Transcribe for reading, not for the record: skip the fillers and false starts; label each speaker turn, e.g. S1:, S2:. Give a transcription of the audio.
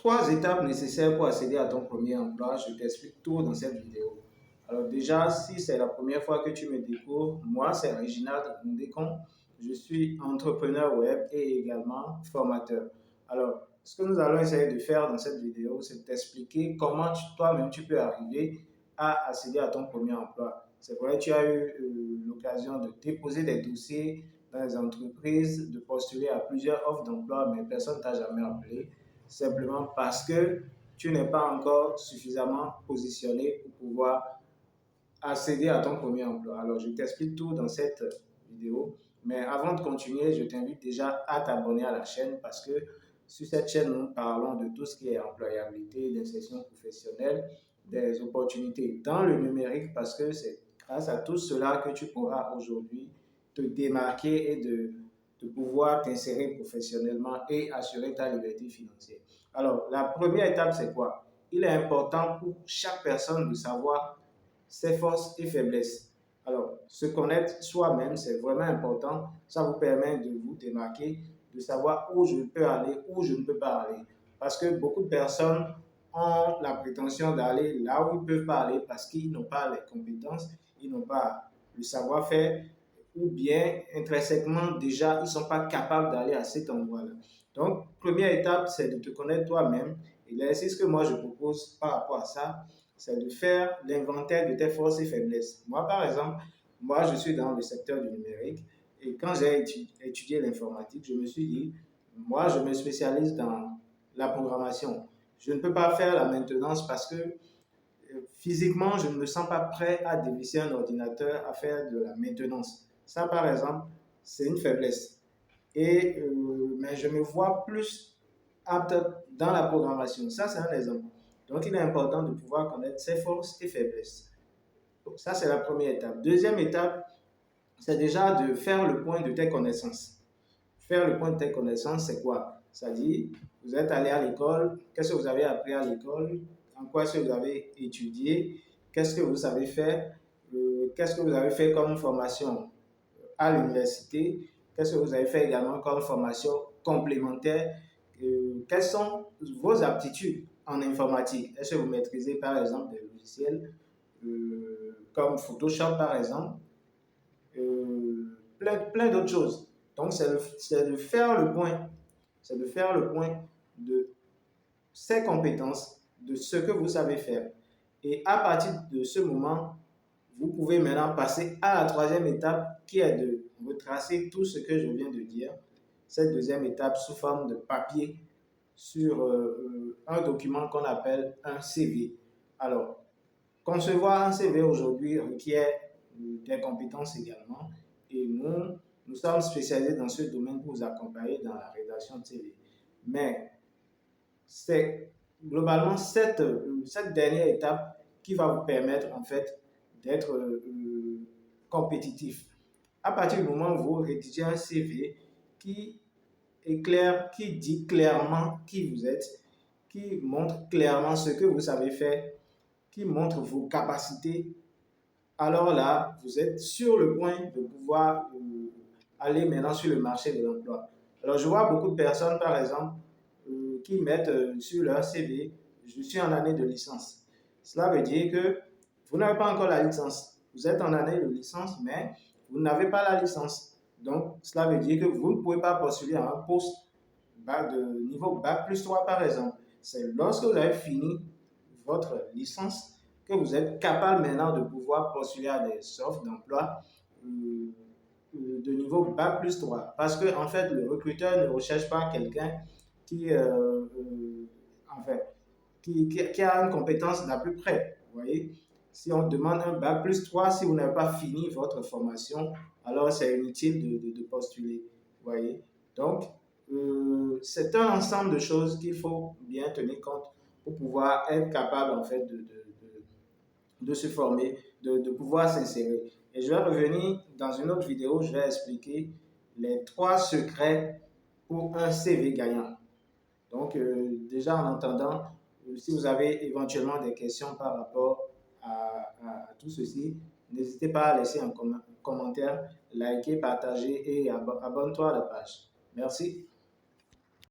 S1: 3 étapes nécessaires pour accéder à ton premier emploi. Je t'explique tout dans cette vidéo. Alors déjà, si c'est la première fois que tu me découvres, moi c'est Reginald Ndekon. Je suis entrepreneur web et également formateur. Alors, ce que nous allons essayer de faire dans cette vidéo, c'est de t'expliquer comment toi-même tu peux arriver à accéder à ton premier emploi. C'est vrai, tu as eu l'occasion de déposer des dossiers dans les entreprises, de postuler à plusieurs offres d'emploi, mais personne ne t'a jamais appelé, simplement parce que tu n'es pas encore suffisamment positionné pour pouvoir accéder à ton premier emploi. Alors, je t'explique tout dans cette vidéo, mais avant de continuer, je t'invite déjà à t'abonner à la chaîne parce que sur cette chaîne, nous parlons de tout ce qui est employabilité, d'insertion professionnelle, des opportunités dans le numérique parce que c'est grâce à tout cela que tu pourras aujourd'hui te démarquer et de pouvoir t'insérer professionnellement et assurer ta liberté financière. Alors, la première étape, c'est quoi? Il est important pour chaque personne de savoir ses forces et faiblesses. Alors, se connaître soi-même, c'est vraiment important. Ça vous permet de vous démarquer, de savoir où je peux aller, où je ne peux pas aller. Parce que beaucoup de personnes ont la prétention d'aller là où ils ne peuvent pas aller parce qu'ils n'ont pas les compétences, ils n'ont pas le savoir-faire, ou bien intrinsèquement déjà, ils ne sont pas capables d'aller à cet endroit-là. Donc, première étape, c'est de te connaître toi-même. Et l'exercice que moi je propose par rapport à ça, c'est de faire l'inventaire de tes forces et faiblesses. Moi, par exemple, moi, je suis dans le secteur du numérique et quand j'ai étudié l'informatique, je me suis dit, moi, je me spécialise dans la programmation. Je ne peux pas faire la maintenance parce que physiquement, je ne me sens pas prêt à dévisser un ordinateur à faire de la maintenance. Ça, par exemple, c'est une faiblesse. Mais je me vois plus apte dans la programmation. Ça, c'est un exemple. Donc, il est important de pouvoir connaître ses forces et faiblesses. Donc, ça, c'est la première étape. Deuxième étape, c'est déjà de faire le point de tes connaissances. Faire le point de tes connaissances, c'est quoi? C'est-à-dire, vous êtes allé à l'école, qu'est-ce que vous avez appris à l'école? En quoi est-ce que vous avez étudié? Qu'est-ce que vous savez faire? Qu'est-ce que vous avez fait comme formation à l'université? Qu'est-ce que vous avez fait également comme formation complémentaire? Quelles sont vos aptitudes en informatique? Est-ce que vous maîtrisez par exemple des logiciels comme Photoshop par exemple? Plein d'autres choses. Donc, c'est de faire le point. C'est de faire le point de ses compétences, de ce que vous savez faire. Et à partir de ce moment, vous pouvez maintenant passer à la troisième étape qui est de retracer tout ce que je viens de dire. Cette deuxième étape sous forme de papier sur un document qu'on appelle un CV. Alors, concevoir un CV aujourd'hui requiert des compétences également et nous sommes spécialisés dans ce domaine pour vous accompagner dans la rédaction de CV. Mais c'est globalement cette dernière étape qui va vous permettre en fait d'être compétitif. À partir du moment où vous rédigez un CV qui est clair, qui dit clairement qui vous êtes, qui montre clairement ce que vous savez faire, qui montre vos capacités, alors là, vous êtes sur le point de pouvoir aller maintenant sur le marché de l'emploi. Alors, je vois beaucoup de personnes, par exemple, qui mettent sur leur CV, je suis en année de licence. Cela veut dire que vous n'avez pas encore la licence. Vous êtes en année de licence, mais vous n'avez pas la licence. Donc, cela veut dire que vous ne pouvez pas postuler à un poste de niveau Bac plus 3, par exemple. C'est lorsque vous avez fini votre licence que vous êtes capable maintenant de pouvoir postuler à des offres d'emploi de niveau Bac plus 3. Parce que, en fait, le recruteur ne recherche pas quelqu'un qui, en fait, qui a une compétence d'à peu près. Vous voyez, si on demande un Bac plus 3, si vous n'avez pas fini votre formation, alors c'est inutile de postuler. Vous voyez, donc, c'est un ensemble de choses qu'il faut bien tenir compte pour pouvoir être capable, en fait, de se former, de pouvoir s'insérer. Et je vais revenir dans une autre vidéo, je vais expliquer les 3 secrets pour un CV gagnant. Donc, déjà en entendant, si vous avez éventuellement des questions par rapport à tout ceci, n'hésitez pas à laisser un commentaire, liker, partager et abonne-toi à la page. Merci.